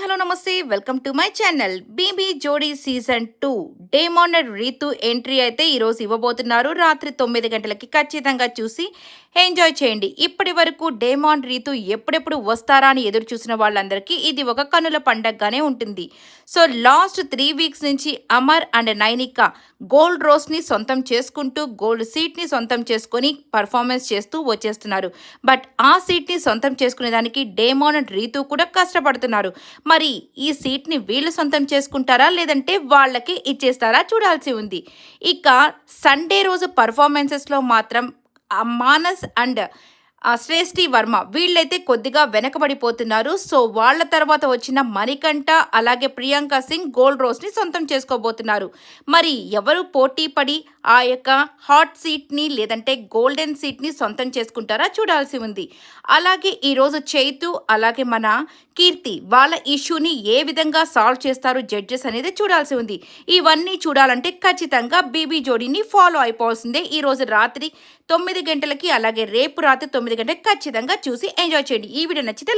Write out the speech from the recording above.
Hello నమస్తే welcome to my channel BB Jodi season 2 demand Ritu entry అయితే ఈరోజు ఇవ్వబోతున్నారు. రాత్రి 9 గంటలకి ఖచ్చితంగా చూసి ఎంజాయ్ చేయండి. ఇప్పటి వరకు డేమాండ్ రీతు ఎప్పుడెప్పుడు వస్తారా అని ఎదురు చూసిన వాళ్ళందరికీ ఇది ఒక కన్నుల పండగగానే ఉంటుంది. సో లాస్ట్ 3 వీక్స్ నుంచి అమర్ అండ్ నైనిక గోల్డ్ రోస్ని సొంతం చేసుకుంటూ గోల్డ్ సీట్ని సొంతం చేసుకొని పర్ఫార్మెన్స్ చేస్తూ వచ్చేస్తున్నారు. బట్ ఆ సీట్ని సొంతం చేసుకునేదానికి డేమాండ్ రీతు కూడా కష్టపడుతున్నారు. మరి ఈ సీట్ని వీళ్ళు సొంతం చేసుకుంటారా లేదంటే వాళ్ళకి ఇచ్చేస్తారా చూడాల్సి ఉంది. ఇక సండే రోజు పర్ఫార్మెన్సెస్లో మాత్రం మానస్ అండ్ శ్రేష్ఠి వర్మ వీళ్ళైతే కొద్దిగా వెనకబడిపోతున్నారు. సో వాళ్ళ తర్వాత వచ్చిన మణికంఠ అలాగే ప్రియాంక సింగ్ గోల్డ్ రోస్ని సొంతం చేసుకోబోతున్నారు. మరి ఎవరు పోటీ పడి ఆ యొక్క హాట్ సీట్ని లేదంటే గోల్డెన్ సీట్ని సొంతం చేసుకుంటారా చూడాల్సి ఉంది. అలాగే ఈరోజు చైతు అలాగే మన కీర్తి వాళ్ళ ఇష్యూని ఏ విధంగా సాల్వ్ చేస్తారు జడ్జెస్ అనేది చూడాల్సి ఉంది. ఇవన్నీ చూడాలంటే ఖచ్చితంగా బీబీ జోడీని ఫాలో అయిపోవాల్సిందే. ఈరోజు రాత్రి 9 గంటలకి అలాగే రేపు రాత్రి 9 గంటలకి ఖచ్చితంగా చూసి ఎంజాయ్ చేయండి. ఈ వీడియో నచ్చితే